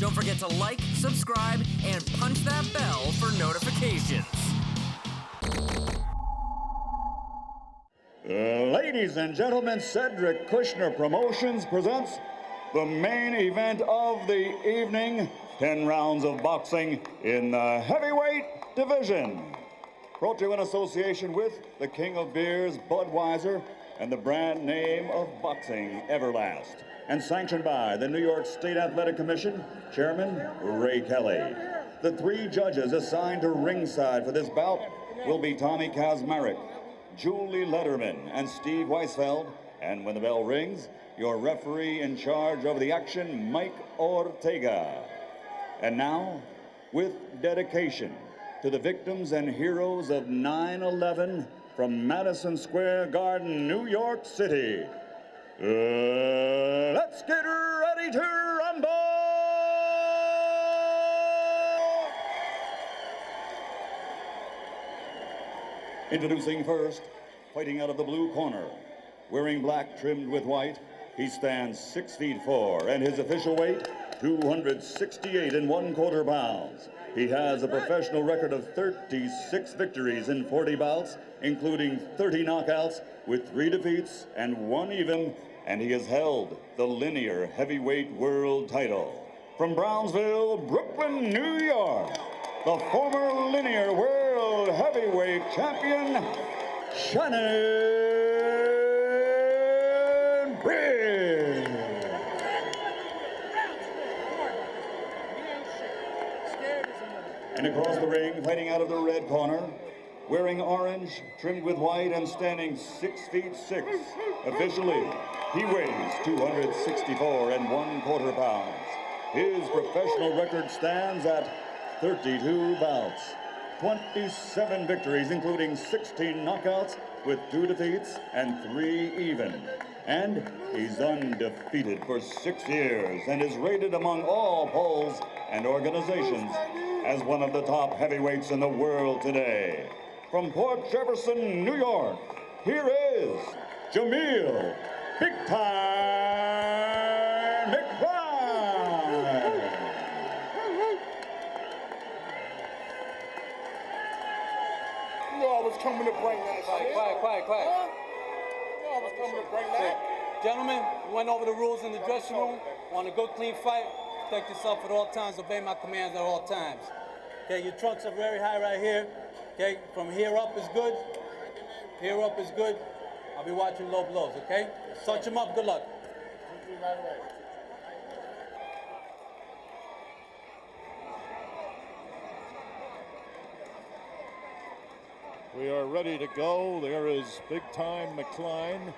Don't forget to like, subscribe, and punch that bell for notifications. Ladies and gentlemen, Cedric Kushner Promotions presents the main event of the evening, 10 rounds of boxing in the heavyweight division. Brought to you in association with the King of Beers, Budweiser, and the brand name of boxing, Everlast. And sanctioned by the New York State Athletic Commission, Chairman Ray Kelly. The 3 judges assigned to ringside for this bout will be Tommy Kazmarek, Julie Letterman, and Steve Weisfeld. And when the bell rings, your referee in charge of the action, Mike Ortega. And now, with dedication to the victims and heroes of 9/11 from Madison Square Garden, New York City, let's get ready to rumble! Introducing first, fighting out of the blue corner, wearing black trimmed with white, he stands 6'4", and his official weight, 268 1/4 pounds. He has a professional record of 36 victories in 40 bouts, including 30 knockouts, with 3 defeats and 1 even, and he has held the linear heavyweight world title. From Brownsville, Brooklyn, New York, the former linear world heavyweight champion, Shannon Briggs. And across the ring, fighting out of the red corner, wearing orange, trimmed with white, and standing 6'6". Officially, he weighs 264 1/4 pounds. His professional record stands at 32 bouts, 27 victories, including 16 knockouts, with 2 defeats and 3 even. And he's undefeated for 6 years and is rated among all polls and organizations as one of the top heavyweights in the world today. From Port Jefferson, New York, here is Jameel Big Time McCline. You know I was coming to bring that shit. Quiet. You know I was coming to bring that. Gentlemen, we went over the rules in the dressing room. Want a good, clean fight. Protect yourself at all times. Obey my commands at all times. Okay, your trunks are very high right here. Okay, from here up is good. Here up is good. I'll be watching low blows, okay? Touch them up, good luck. We are ready to go. There is Big Time McCline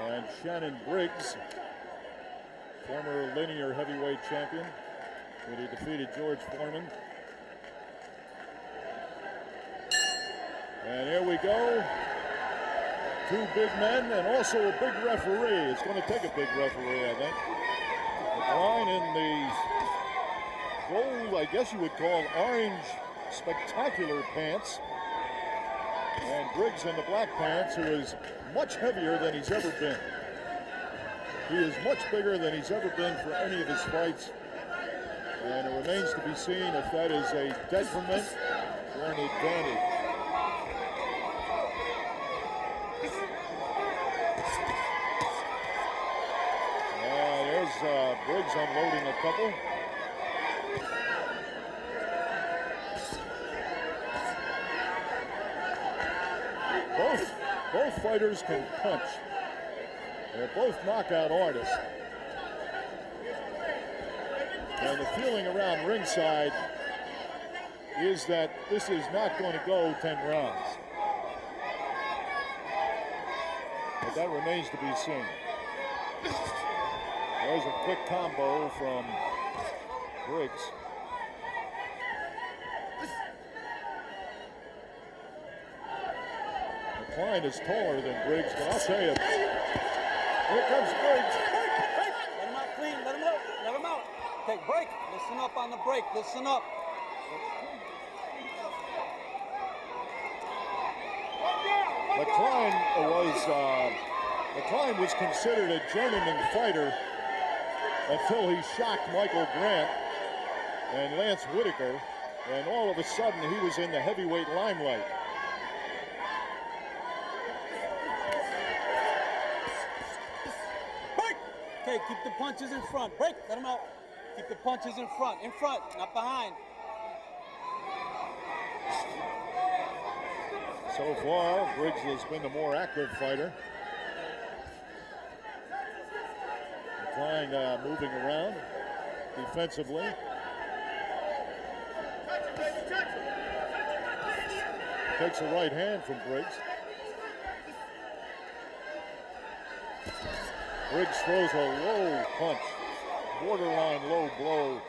and Shannon Briggs, former linear heavyweight champion, when he defeated George Foreman. And here we go. 2 big men and also a big referee. It's going to take a big referee, I think. McCline in the gold, I guess you would call orange, spectacular pants. And Briggs in the black pants, who is much heavier than he's ever been. He is much bigger than he's ever been for any of his fights. And it remains to be seen if that is a detriment or an advantage. Briggs unloading a couple. Both fighters can punch. They're both knockout artists. And the feeling around ringside is that this is not going to go 10 rounds. But that remains to be seen. There's a quick combo from Briggs. McCline is taller than Briggs, but I'll tell you, here comes Briggs. Let him out clean, let him out. Okay, break, listen up on the break, listen up. McCline was considered a journeyman fighter until he shocked Michael Grant and Lance Whitaker, and all of a sudden he was in the heavyweight limelight. Break! Okay, keep the punches in front. Break, let him out. Keep the punches in front, not behind. So far, Briggs has been the more active fighter. McCline moving around defensively. Takes a right hand from Briggs. Briggs throws a low punch, borderline low blow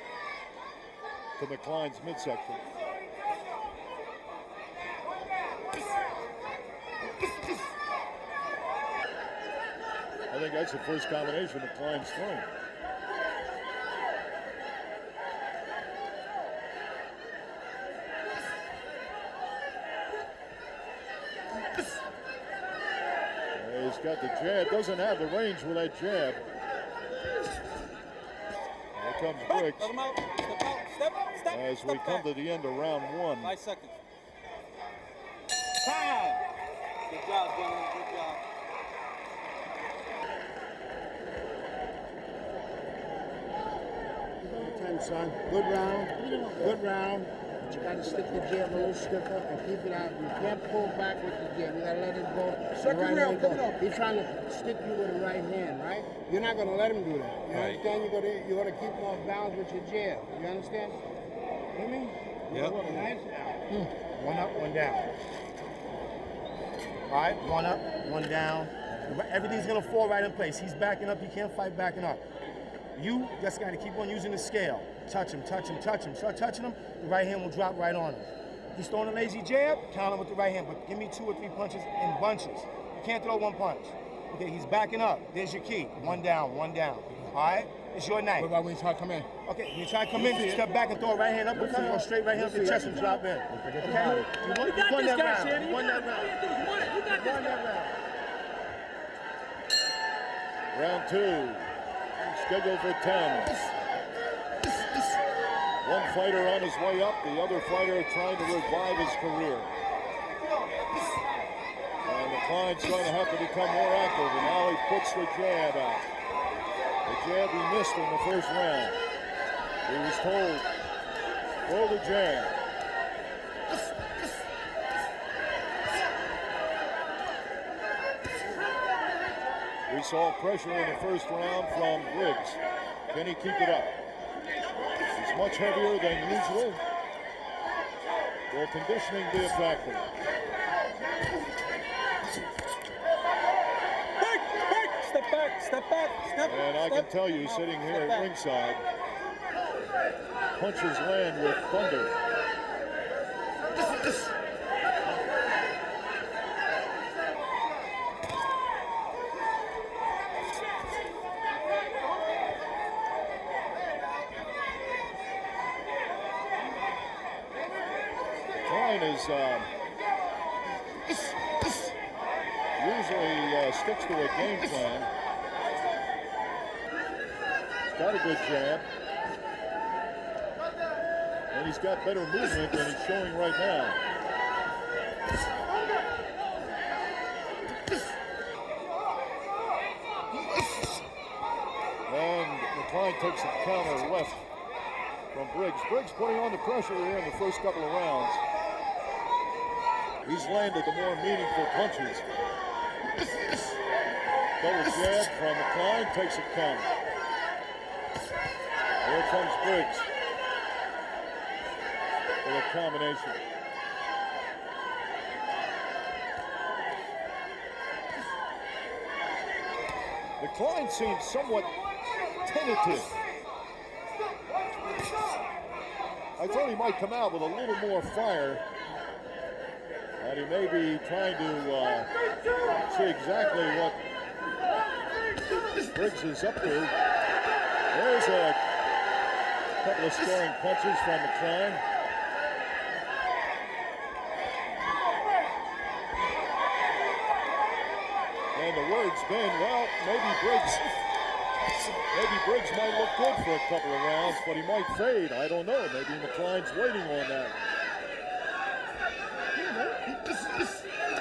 to McCline's midsection. I think that's the first combination McCline's thrown. He's got the jab, doesn't have the range with that jab. Here comes Briggs. Let him out. Step. As we come to the end of round 1. 5 seconds. Time. Good job, gentlemen. Good job. Son. Good round. Good round. But you got to stick the jab a little stiffer and keep it out. You can't pull back with the jab. You got to let it go. Second round, coming up. He's trying to stick you with the right hand, right? You're not going to let him do that. You understand? You got to keep him off balance with your jab. You understand? You mean? Yep. Nice. One up, one down. All right, one up, one down. Everything's going to fall right in place. He's backing up. You can't fight backing up. You just got to keep on using the scale. Touch him. Start touching him, the right hand will drop right on him. If he's throwing a lazy jab, count him with the right hand, but give me 2 or 3 punches in bunches. You can't throw one punch. Okay, he's backing up. There's your key. One down. All right? It's your night. What about when you try to come in? Okay, when you try to come in, step back and throw a right hand up, go straight right hand to the chest and drop in. Okay? You won that round. Shannon. You won that round. Round 2, scheduled for 10. One fighter on his way up, the other fighter trying to revive his career. And McCline's going to have to become more active, and now he puts the jab out. The jab he missed in the first round. He was told, throw the jab. We saw pressure in the first round from Briggs. Can he keep it up? He's much heavier than usual. Will conditioning be a factor? Step back. And I can tell you, sitting here at ringside, punches land with thunder. Klein is usually sticks to a game plan. He's got a good jab. And he's got better movement than he's showing right now. And McCline takes a counter left from Briggs. Briggs putting on the pressure here in the first couple of rounds. He's landed the more meaningful punches. Double jab from McCline, takes a counter. Here comes Briggs with a combination. McCline seems somewhat tentative. I thought he might come out with a little more fire. And he may be trying to see exactly what Briggs is up to. There's a couple of scoring punches from McCline. And the word's been, well, maybe Briggs Maybe Briggs might look good for a couple of rounds, but he might fade. I don't know. Maybe McCline's waiting on that.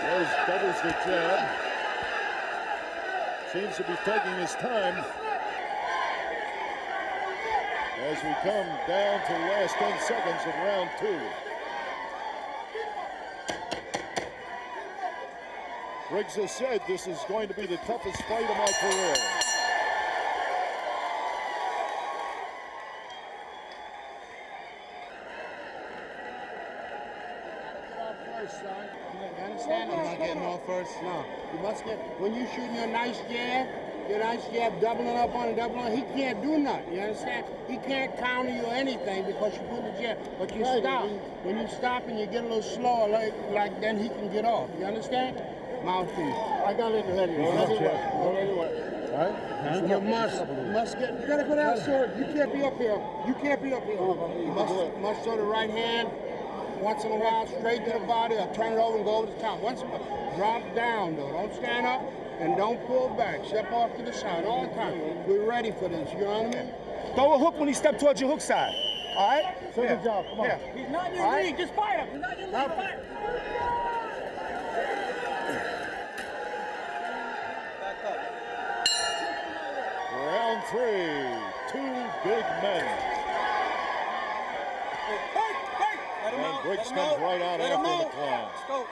There's doubles the jab. Seems to be taking his time. As we come down to the last 10 seconds of round 2. Briggs has said this is going to be the toughest fight of my career. Son. You understand? I'm not getting off first. No. You must get, when you shooting your nice jab, doubling up on and doubling on, he can't do nothing. You understand? He can't counter you or anything because you put the jab. But you stop. When you stop and you get a little slower, like then he can get off. You understand? Mouthpiece. I got it ahead of you. Don't let it work. Right? You must get, you gotta go down, sir. You can't be up here. You can't be up here. You must show the right hand. Once in a while, straight to the body, or turn it over and go over the top. Once, drop down, though. Don't stand up and don't pull back. Step off to the side all the time. We're ready for this. You know what I mean? Throw a hook when he steps towards your hook side. All right? Good job. Come on. Yeah. He's not in your league. Just fight him. He's not in your league. Fight. Round 3. 2 big men. And Briggs comes right out after McCline. Let's go.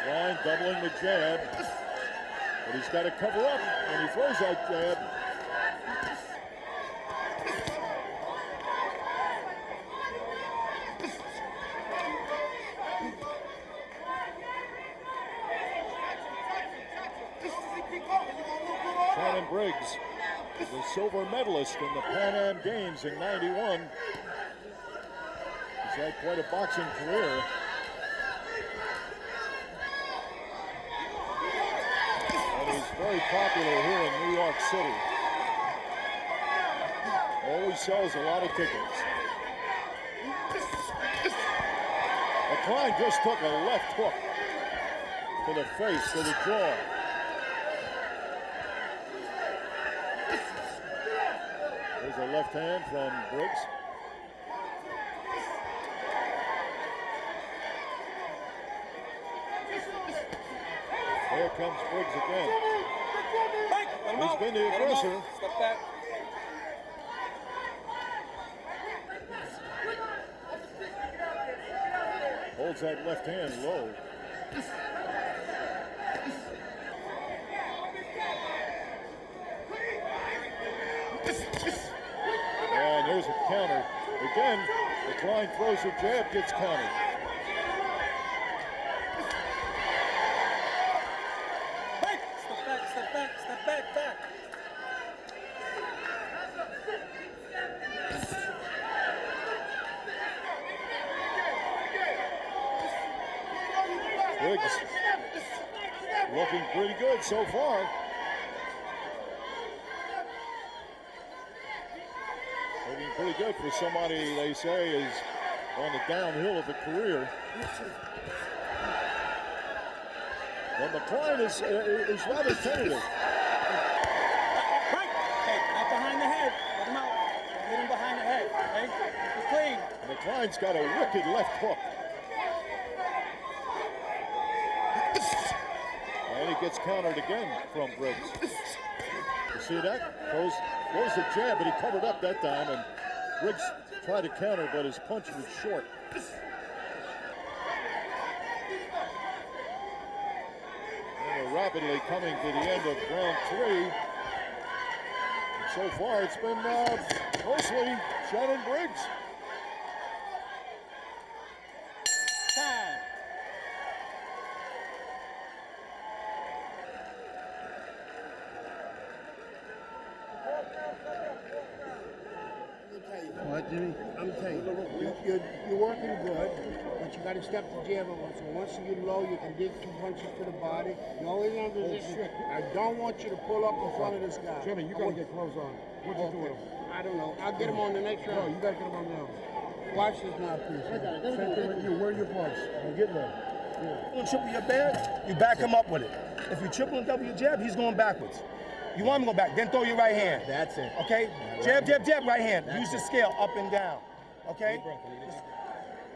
Line doubling the jab. But he's got to cover up when he throws that jab. Shannon Briggs is a silver medalist in the Pan Am Games in '91. He's had quite a boxing career. And he's very popular here in New York City. Always sells a lot of tickets. McCline just took a left hook to the face, to the jaw. There's a left hand from Briggs. Here comes Briggs again. He's been the aggressor. Step back. Holds that left hand low. And there's a counter. Again, McCline throws a jab, gets countered. Step back. Briggs looking pretty good so far. Looking pretty good for somebody they say is on the downhill of a career. But McCline is rather tentative. Right. Hey, not behind the head. Let him out. Hit him behind the head. Okay? He's clean. McCline's got a wicked left hook. And he gets countered again from Briggs. You see that? Throws the jab, but he covered up that time, and Briggs tried to counter, but his punch was short. And we're rapidly coming to the end of round 3. And so far, it's been mostly Shannon Briggs. Time. What, Jimmy? I'm telling you, you're working good, but you got to step the jab on. So once you get low, you can dig 2 punches to the body. You're always under this shit. I don't want you to pull up in front of this guy. Jimmy, you got to get close on. What you doing? I don't know. I'll get him on the next round. No, you got to get him on now. Watch this mouthpiece. Same thing with you. Where are your punch? Get ready. You triple your bag, you back him up with it. If you triple and double your jab, he's going backwards. You want him to go back, then throw your right hand. That's it. Okay? Jab, jab, jab, right hand. Use the scale up and down. Okay?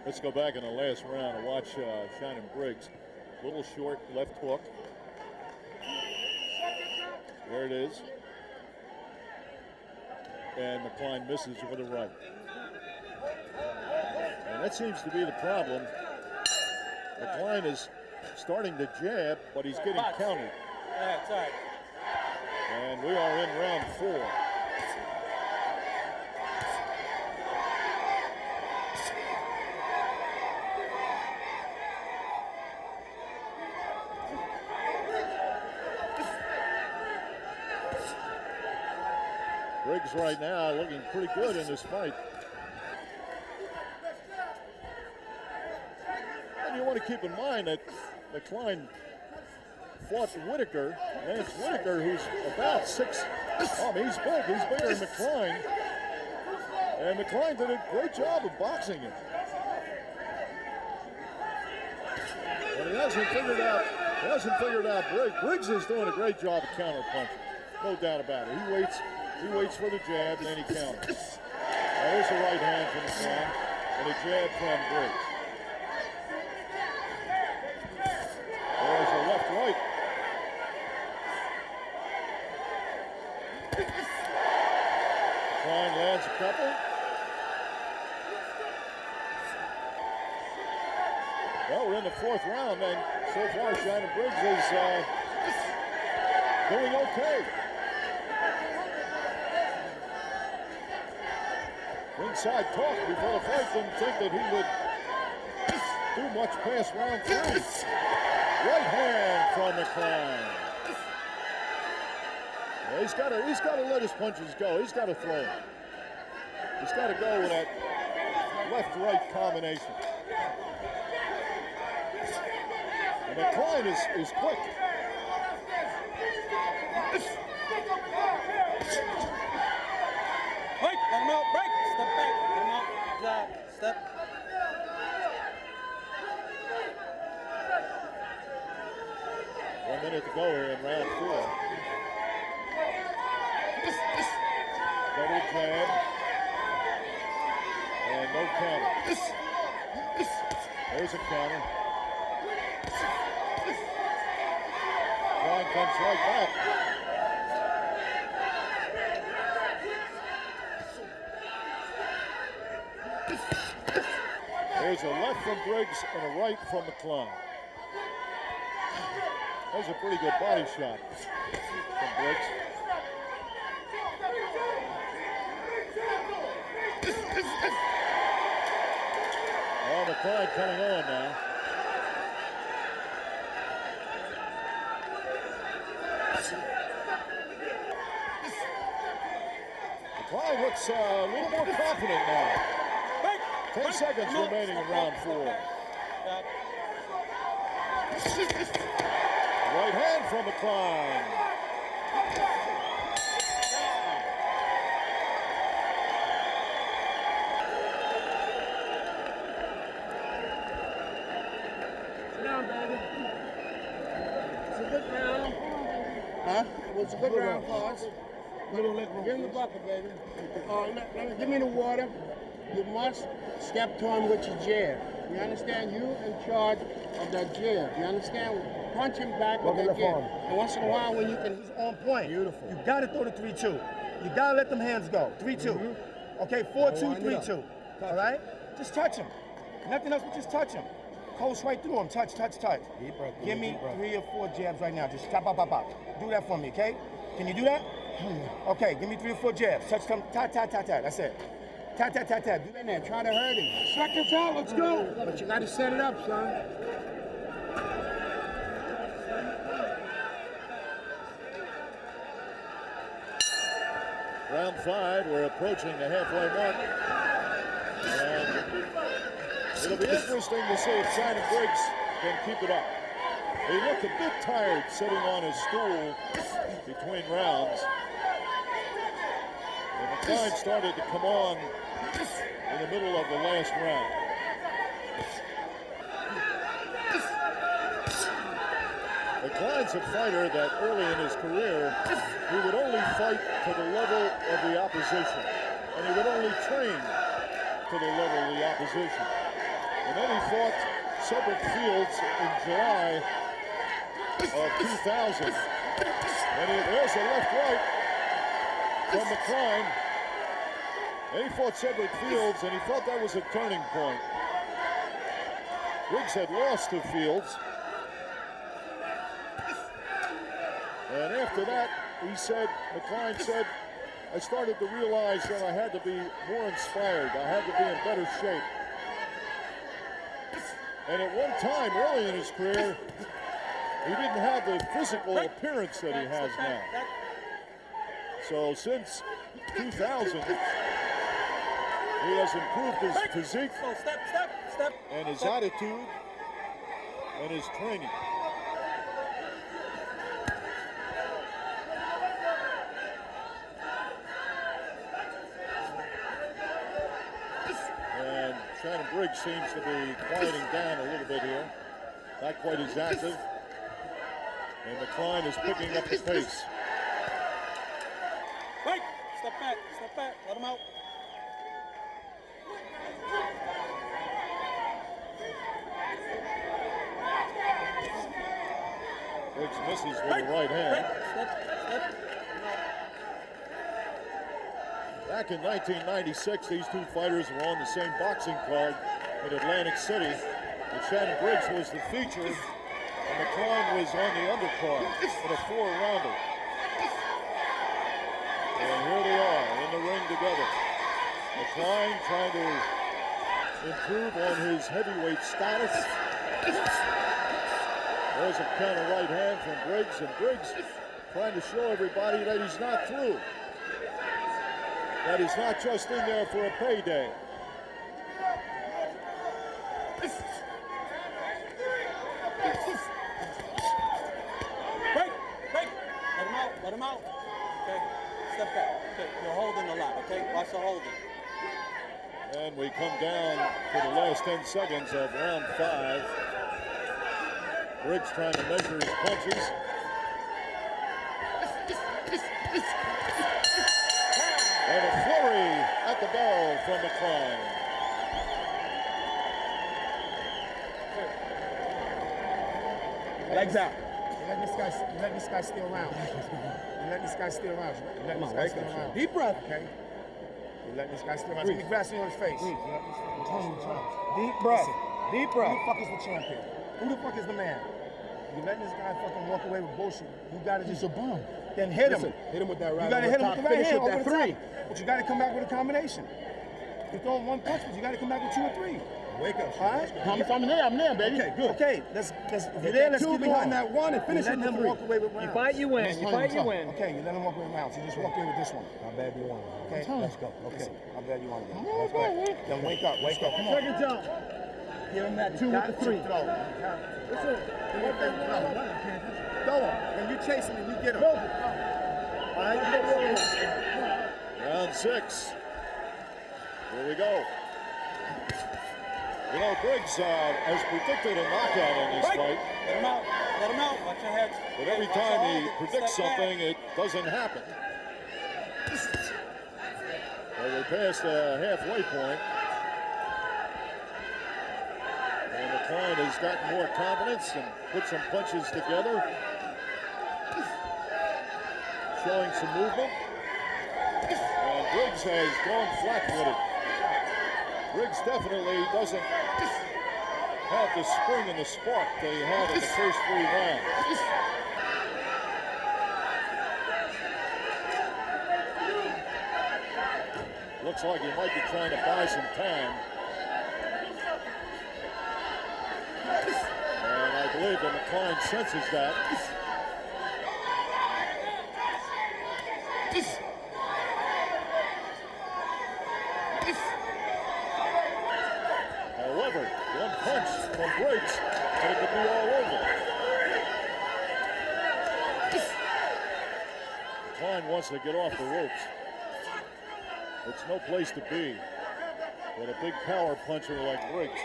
Let's go back in the last round and watch Shannon Briggs. Little short left hook. There it is. And McCline misses with a right. And that seems to be the problem. McCline is starting to jab, but he's getting countered. That's all right. And we are in round 4. Briggs right now looking pretty good in this fight. And you want to keep in mind that McCline fought Whitaker, Lance Whitaker, who's about 6. I mean, he's big. He's bigger than McCline. And McCline did a great job of boxing him. But he hasn't figured out Briggs. Briggs is doing a great job of counter-punching. No doubt about it. He waits for the jab, and then he counters. Now, there's a right hand from McCline, and a jab from Briggs. There's a left-right. McCline lands a couple. Well, we're in the 4th round, and so far Shannon Briggs is doing okay. Inside talk before the fight, didn't think that he would do much past round 3. Right hand from McCline. Yeah, he's got to let his punches go. He's got to throw. He's got to go with that left-right combination. And McCline is quick. Wait, let him out, break, step back, let him out, jab, step. One minute to go here in round 4. Double jab. And no counter. There's a counter. Line comes right back. There's a left from Briggs and a right from McCline. That's a pretty good body shot from Briggs. Oh, McCline coming on now. McCline looks a little more confident now. 10 seconds remaining in round 4. Right hand from McCline. Sit down, baby. It's a good round. Huh? It was a good round for us. Give him the bucket, baby. Give me the water. You must step to him with your jab. You understand? You in charge of that jab. You understand? Punch him back with that jab. And once in a while, when you can, he's on point. Beautiful. You got to throw the 3-2. You got to let them hands go. 3-2. Okay, 4-2, 3-2. All right? Just touch him. Nothing else but just touch him. Coast right through him. Touch, touch, touch. Give me 3 or 4 jabs right now. Just tap, pop, pop, pop. Do that for me, okay? Can you do that? Okay, give me 3 or 4 jabs. Touch them. Tat, tat, tat, tat. That's it. Tat, tat, tat, tat. do in there. Try to hurt him. Seconds out. Let's go. But you got to set it up, son. Round 5, we're approaching the halfway mark. And it'll be interesting to see if Shannon Briggs can keep it up. He looked a bit tired sitting on his stool between rounds. And McCline started to come on in the middle of the last round. McCline's a fighter that early in his career, he would only fight to the level of the opposition. And he would only train to the level of the opposition. And then he fought Cedric Fields in July of 2000. And there's a left-right from McCline. And he fought Cedric Fields, and he felt that was a turning point. Briggs had lost to Fields. And after that, he said, McCline said, I started to realize that I had to be more inspired. I had to be in better shape. And at one time, early in his career, he didn't have the physical appearance that he has now. So since 2000, he has improved his physique and his attitude and his training. And Shannon Briggs seems to be quieting down a little bit here. Not quite as active. And McCline is picking up the pace. Right, step back, let him out. Briggs misses with the right hand. Back in 1996, these two fighters were on the same boxing card in Atlantic City. And Shannon Briggs was the feature, and McCline was on the undercard in a 4-rounder. And here they are in the ring together. McCline trying to improve on his heavyweight status. There's a counter right hand from Briggs, and Briggs trying to show everybody that he's not through. That he's not just in there for a payday. Break, let him out. Okay, step back. Okay, you're holding a lot, okay? Watch the holding. And we come down to the last 10 seconds of round 5. Briggs trying to measure his punches. And a flurry at the bell from McCline. Legs out. You let this guy steal rounds. You let this guy steal rounds. You let this guy steal rounds. Deep breath. Okay? You let this guy steal rounds. Give me grasping on his face. Deep breath. Deep breath. Who the fuck is the champion? Who the fuck is the man? You letting this guy fucking walk away with bullshit. You gotta just... He's a bum. Then hit him. Listen, hit him with that right. You gotta hit him with the right finish hand with over that the 3. top. But you gotta come back with a combination. You're throwing one punch, but you gotta come back with 2 or 3. Wake up. All right? I'm there, baby. Okay, good. Okay, let's if you're there, let's keep behind going. that 1 and finish Let with him the 3. walk away with rounds. You fight, you win. You fight, you win. Okay, you let him walk away with rounds. You just walk away with this one. How bad do you want? Okay, Let's go. Okay, how bad you want to go? Let's go. Then wake up. Come on. Second jump. Give him that 2 with the 3. Throw. Listen. Throw him. When you chase him and you get him. All right? Round 6. Here we go. You know, Briggs has predicted a knockout in this fight. Let him out, watch your head. But every time he predicts something, it doesn't happen. Well, we're past the halfway point. And McCline has gotten more confidence and put some punches together. Showing some movement. And Briggs has gone flat-footed. Briggs definitely doesn't have the spring and the spark that he had in the first 3 rounds. Looks like he might be trying to buy some time. And I believe that McCline senses that. However, one punch from Briggs and it could be all over. McCline wants to get off the ropes. It's no place to be. with a big power puncher like Briggs.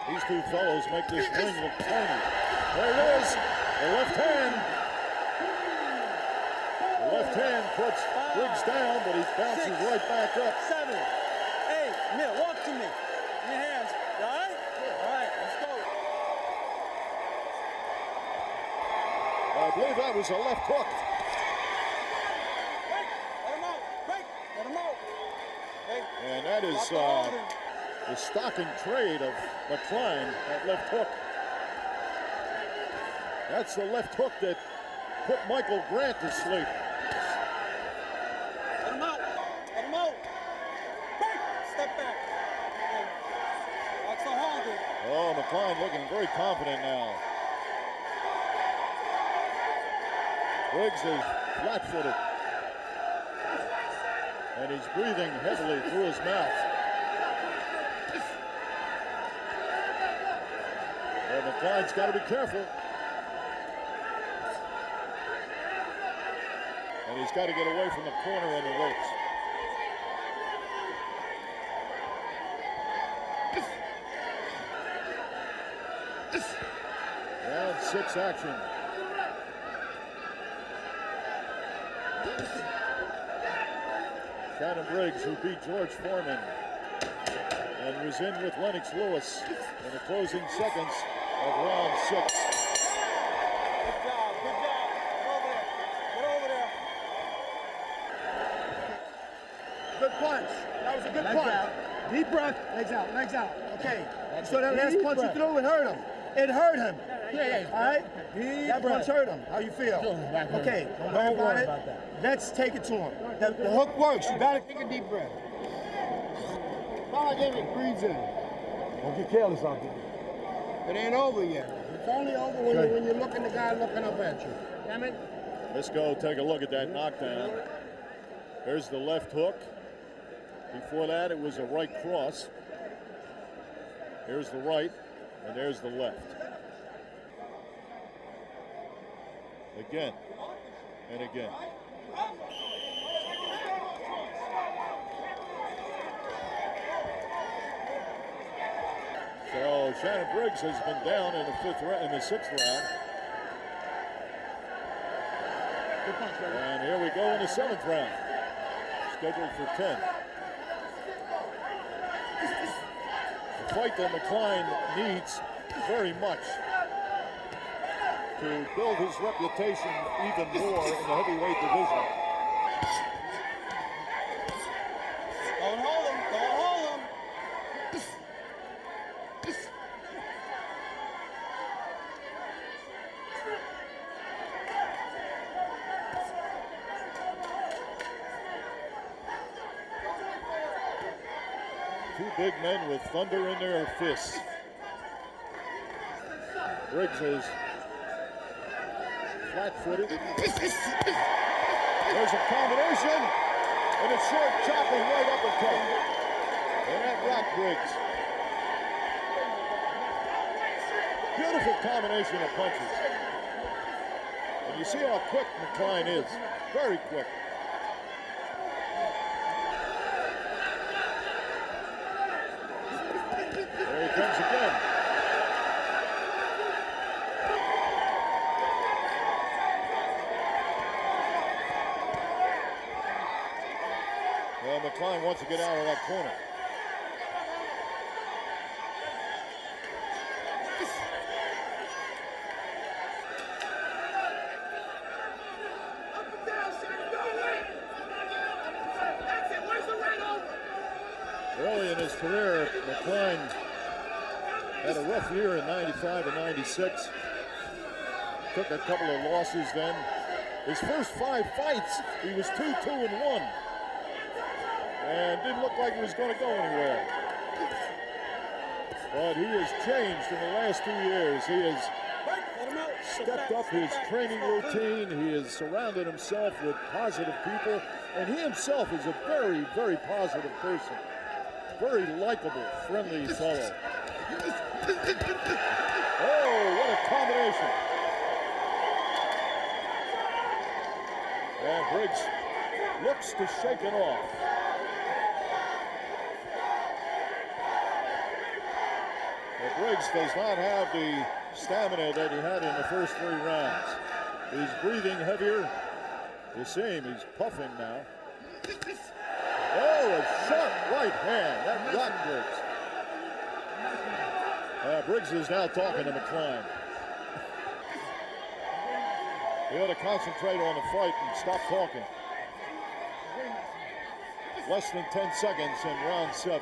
These two fellows make this ring look tiny. There it is, the left hand. The left hand puts Briggs down, but he bounces right back up. 7, 8, Mitt, walk to me. In your hands, you all right? All right, let's go. I believe that was a left hook. Break, let him out, break, let him out. Hey, And that is the stock and trade of McCline, that left hook. That's the left hook that put Michael Grant to sleep. let him out, let him out. Break, step back. Okay. That's the hold it. Oh, McCline looking very confident now. Briggs is flat-footed. And he's breathing heavily through his mouth. Well, McCline's got to be careful. And he's got to get away from the corner and the ropes. Round 6 action. Shannon Briggs, who beat George Foreman and was in with Lennox Lewis in the closing seconds of round 6. Good job, good job. Get over there, Good punch. That was a good punch. Deep breath. Legs out. Okay. So that last punch you threw, it hurt him. It hurt him. Yeah. All right? That punch hurt him. How you feel? Okay. Don't worry about that. Let's take it to him. The hook works. You gotta Take a deep breath. All I gave it, breathe in. Don't get careless out there. It ain't over yet. It's only over when you're looking, the guy looking up at you. Damn it. Let's go take a look at that knockdown. There's the left hook. Before that, it was a right cross. Here's the right, and there's the left. Again, and again. So Shannon Briggs has been down in the 6th round. And here we go in the 7th round, scheduled for 10. The fight that McCline needs very much to build his reputation even more in the heavyweight division. Don't hold him, don't hold him. Two big men with thunder in their fists. Briggs is flat-footed. There's a combination, and a short chopping right uppercut. And that rocked Briggs. Beautiful combination of punches. And you see how quick McCline is. Very quick. There he comes again. Well, McCline wants to get out of that corner. Early in his career, McCline had a rough year in 95 and 96. Took a couple of losses then. His first 5 fights, he was 2-2-1. And didn't look like he was going to go anywhere. But he has changed in the last 2 years. He has stepped up his training routine. He has surrounded himself with positive people. And he himself is a very, very positive person. Very likable, friendly fellow. Oh, what a combination. And Briggs looks to shake it off. But Briggs does not have the stamina that he had in the first 3 rounds. He's breathing heavier. You see him, he's puffing now. Oh, a sharp right hand. That rocked Briggs. Briggs is now talking to McCline. He ought to concentrate on the fight and stop talking. Less than 10 seconds in round 7.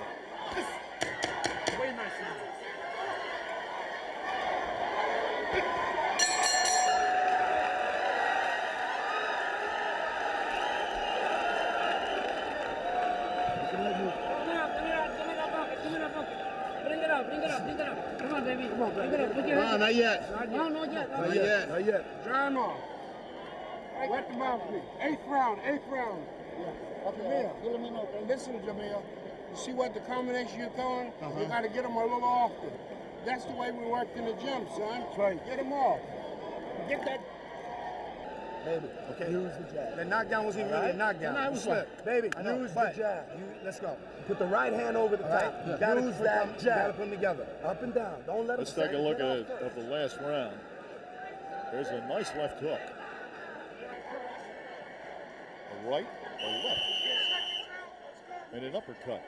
Not yet. No, not yet. Not yet. Not yet. Dry him off. Wet the mouth, please. 8th round. Yeah. Jameel, let me know. Listen, Jameel. You see what the combination you're throwing? You got to get them a little often. That's the way we worked in the gym, son. That's right. Get them off. Get that. Baby, okay. Use the jab. The knockdown wasn't even really a knockdown. No, it was slip. Baby, use the jab. Let's go. Put the right hand over the top. You gotta use that jab. You gotta put them together. Up and down. Don't let them. Let's take a look at the last round. There's a nice left hook. A right, a left, and an uppercut.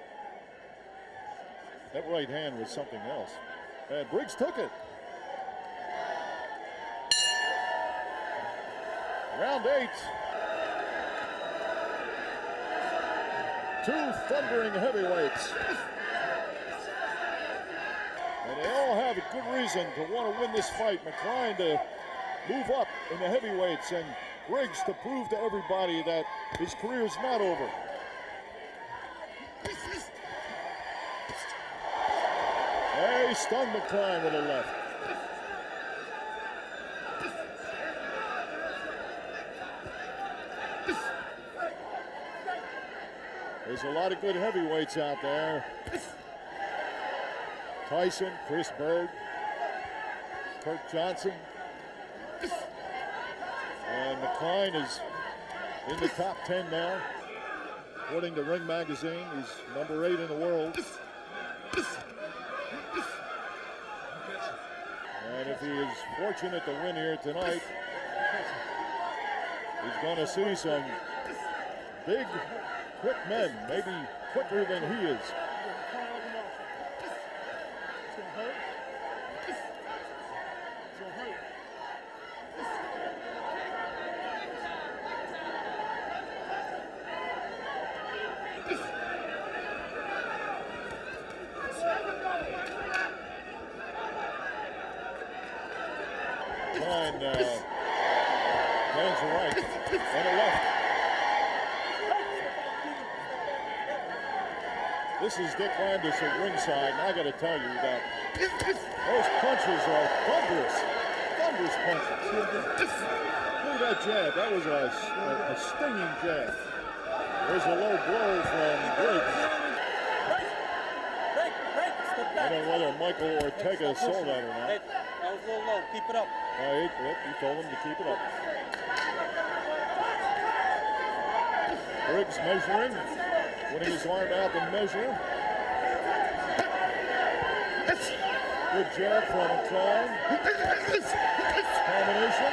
That right hand was something else. And Briggs took it. Round 8. 2 thundering heavyweights. And they all have a good reason to want to win this fight. McCline to move up in the heavyweights, and Briggs to prove to everybody that his career is not over. He stunned McCline with a left. There's a lot of good heavyweights out there. Tyson, Chris Berg, Kirk Johnson. And McCline is in the top 10 now. According to Ring Magazine, he's number 8 in the world. And if he is fortunate to win here tonight, he's going to see some big, quick men, maybe quicker than he is. Lands a right and a left. This is Dick Landis at ringside, and I got to tell you that those punches are thunderous punches. Look at that jab. That was a stinging jab. There's a low blow from Briggs. I don't know whether Michael Ortega saw that or not. That was a little low. Keep it up. He told him to keep it up. Briggs measuring, putting his arm out to measure. Good jab from McCline. Combination.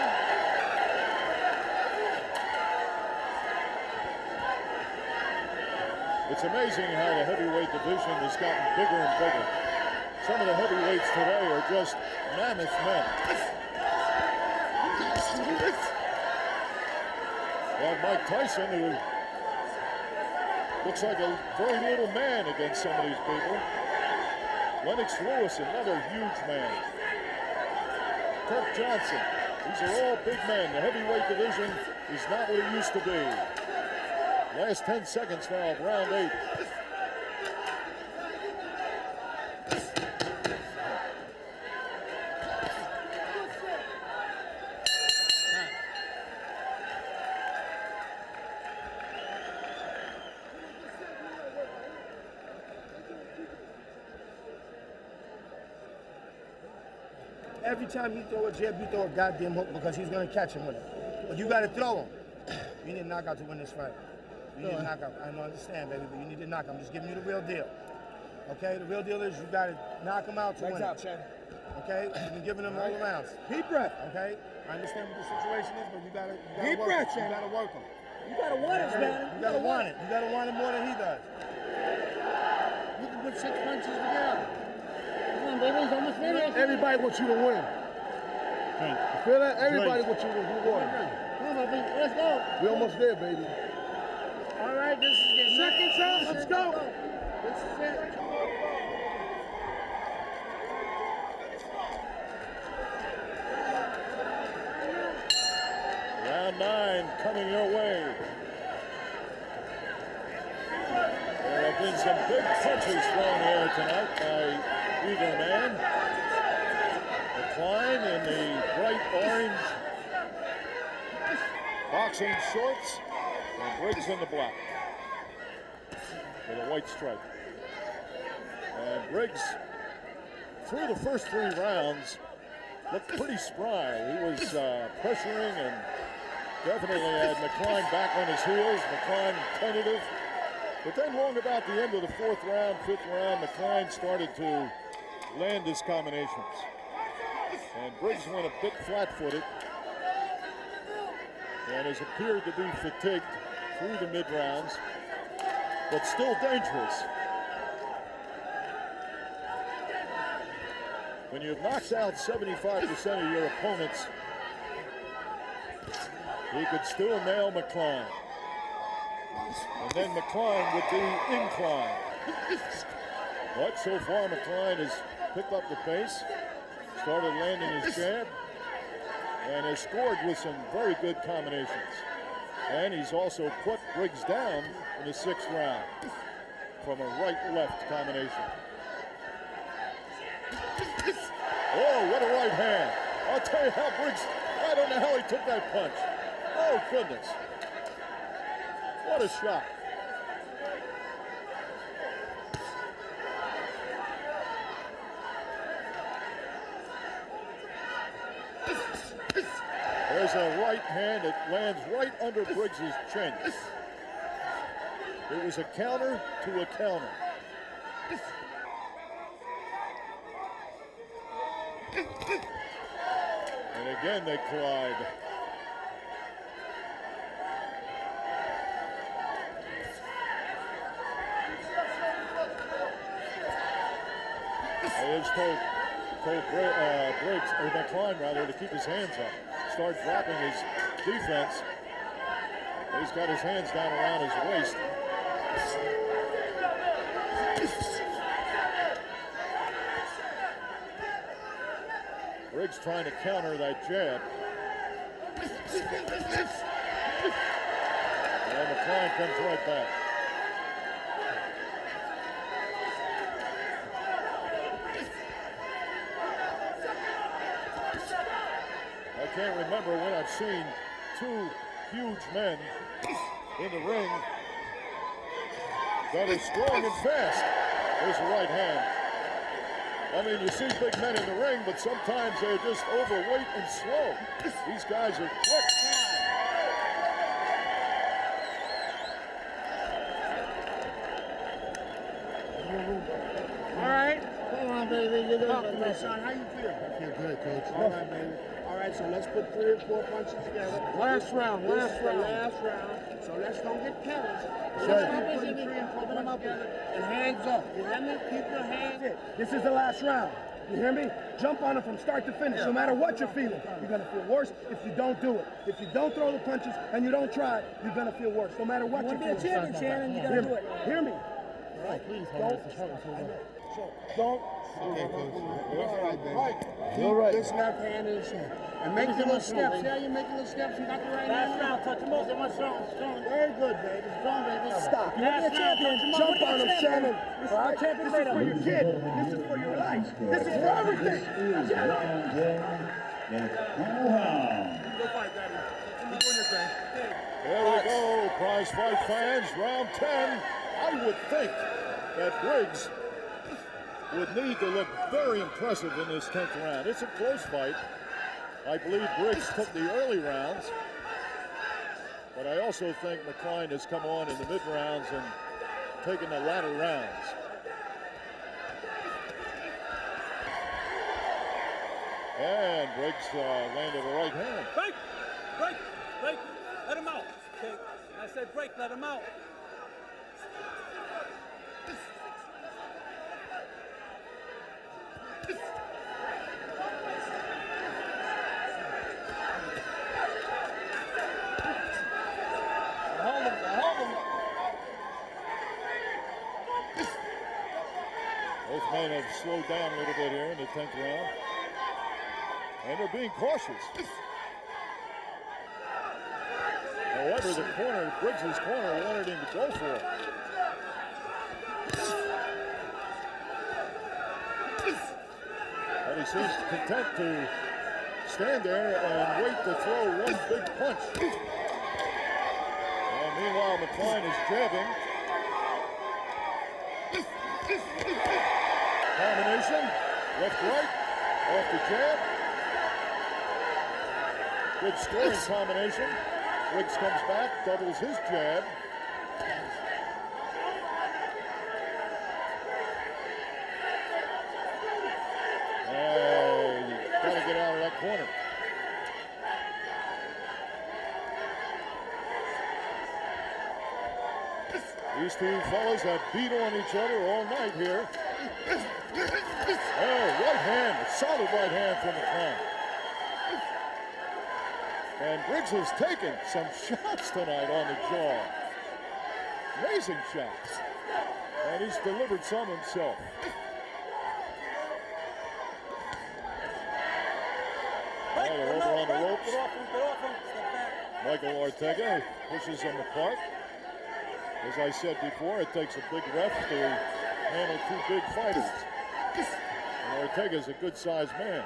It's amazing how the heavyweight division has gotten bigger and bigger. Some of the heavyweights today are just mammoth men. And Mike Tyson, who looks like a very little man against some of these people. Lennox Lewis, another huge man. Kirk Johnson. These are all big men. The heavyweight division is not what it used to be. Last 10 seconds now of round 8. Every time you throw a jab, you throw a goddamn hook because he's going to catch him with it. But you got to throw him. You need a knockout to win this fight. You need a knockout. I don't understand, baby, but you need a knockout. I'm just giving you the real deal. Okay? The real deal is you got to knock him out to win. Out, Shannon. Okay? You've been giving him all the rounds. Deep breath. Okay? I understand what the situation is, but you got to Deep work breath, it. You Shannon. got to work him. You gotta want it, man. You got to want it. You got to want it more than he does. You can put 6 punches together. Come on, baby, it's almost finished. Everybody wants you to win. You feel that? Everybody wants you to win. Come on, baby, let's go. We almost there, baby. All right, this is the second round. Let's go. This is it. Round 9 coming your way. There have been some big punches thrown here tonight by either man. McCline in the bright orange boxing shorts, and Briggs in the black with a white stripe. And Briggs, through the first 3 rounds, looked pretty spry. He was pressuring and definitely had McCline back on his heels. McCline tentative. But then long about the end of the 4th round, 5th round, McCline started to land his combinations. And Briggs went a bit flat-footed and has appeared to be fatigued through the mid-rounds, but still dangerous. When you've knocked out 75% of your opponents, he could still nail McCline. And then McCline with the incline. But so far, McCline has picked up the pace, started landing his jab, and has scored with some very good combinations. And he's also put Briggs down in the 6th round from a right-left combination. Oh, what a right hand. I'll tell you how Briggs, I don't know how he took that punch. Oh, goodness. What a shot. There's a right hand that lands right under Briggs's chin. It was a counter to a counter. And again they collide. He has told Briggs, or McCline rather, to keep his hands up. Start dropping his defense. He's got his hands down around his waist. Briggs trying to counter that jab. And McCline comes right back. I can't remember when I've seen 2 huge men in the ring that are strong and fast. There's the right hand. I mean, you see big men in the ring, but sometimes they're just overweight and slow. These guys are quick. All right. Come on, baby. Talk to me, son. How you feel? I feel good, Coach. All right, baby. All right, so let's put 3 or 4 punches together. Last round. Last round. So let's don't get careless. Let's start putting 3 and 4 punches together. And hands up. You hear me? Keep your hands. This is the last round. You hear me? Jump on it from start to finish. No matter what you're feeling, you're going to feel worse if you don't do it. If you don't throw the punches and you don't try, you're going to feel worse. No matter what you're feeling. You want to be a champion, Shannon, you got to do it. Hear me? All right, please. Don't. Okay, Coach. All right, baby. All right. This left hand in his hand. And make the little steps. See how you make the little steps? You got the right hand. Last round, touch him up. Strong. Very good, baby. Strong, baby. Stop. You want to be a champion. Jump on him, Shannon. All right? This is for your kid. This is for your life. This is for everything. There we go, prize fight fans. Round 10. I would think that Briggs would need to look very impressive in this 10th round. It's a close fight. I believe Briggs took the early rounds, But I also think McCline has come on in the mid-rounds and taken the latter rounds. And Briggs landed a right hand. Break! Let him out. Okay. I said break, let him out. Hold him. Both men have slowed down a little bit here in the 10th round. And they're being cautious. However, the corner, Briggs' corner, wanted him to go for it. But he seems content to stand there and wait to throw one big punch. And meanwhile, McCline is jabbing. Combination, left-right, off the jab. Good scoring combination. Briggs comes back, doubles his jab. And got to get out of that corner. These two fellas have beat on each other all night here. Oh, right hand, a solid right hand from McCline. And Briggs has taken some shots tonight on the jaw. Amazing shots. And he's delivered some himself. Now they're over on the ropes. Get off him, step back. Michael Ortega pushes them apart. As I said before, it takes a big ref to handle two big fighters. And Ortega's a good-sized man.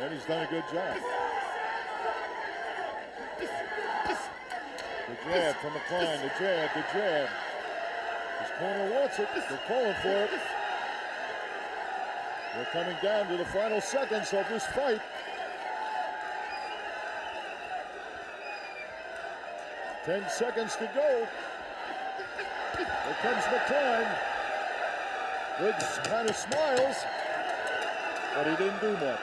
And he's done a good job. The jab from McCline, the jab. His corner wants it. They're calling for it. We're coming down to the final seconds of this fight. 10 seconds to go. Here comes McCline. Briggs kind of smiles, but he didn't do much.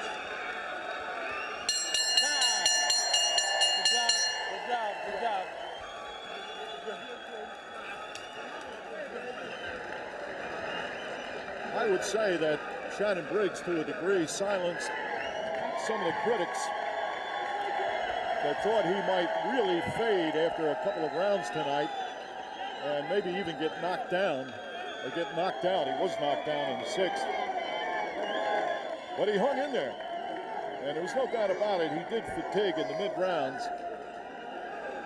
Good job. I would say that Shannon Briggs, to a degree, silenced some of the critics that thought he might really fade after a couple of rounds tonight and maybe even get knocked down or get knocked out. He was knocked down in the 6th. But he hung in there. And there was no doubt about it, he did fatigue in the mid-rounds.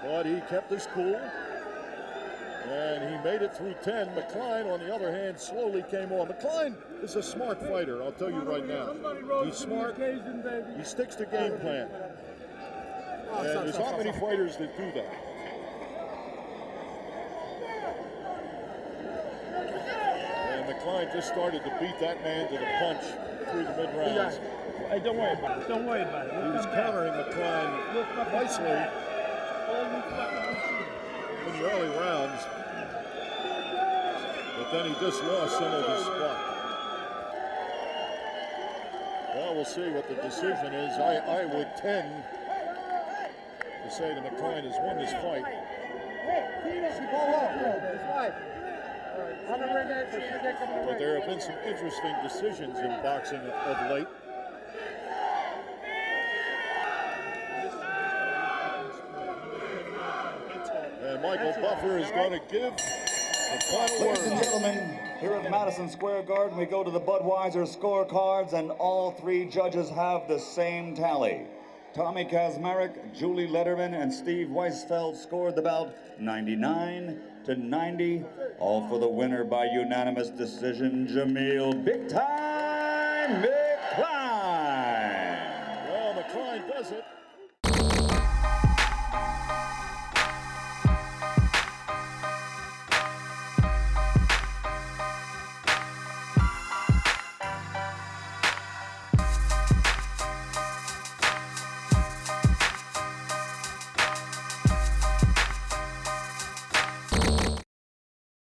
But he kept his cool. And he made it through 10. McCline, on the other hand, slowly came on. McCline is a smart fighter, I'll tell you right now. He's smart. He sticks to game plan. And there's not many fighters that do that. And McCline just started to beat that man to the punch through the mid-rounds. Hey, don't worry about it. Don't worry about it. He was countering McCline nicely in the early rounds. But then he just lost some of his spot. Well, we'll see what the decision is. I would tend to say that McCline has won this fight. But there have been some interesting decisions in boxing of late. And Michael Buffer is going to give the final word. Ladies and gentlemen, here at Madison Square Garden, we go to the Budweiser scorecards, and all three judges have the same tally. Tommy Kazmarek, Julie Letterman, and Steve Weisfeld scored the bout 99-90. All for the winner by unanimous decision, Jameel Big Time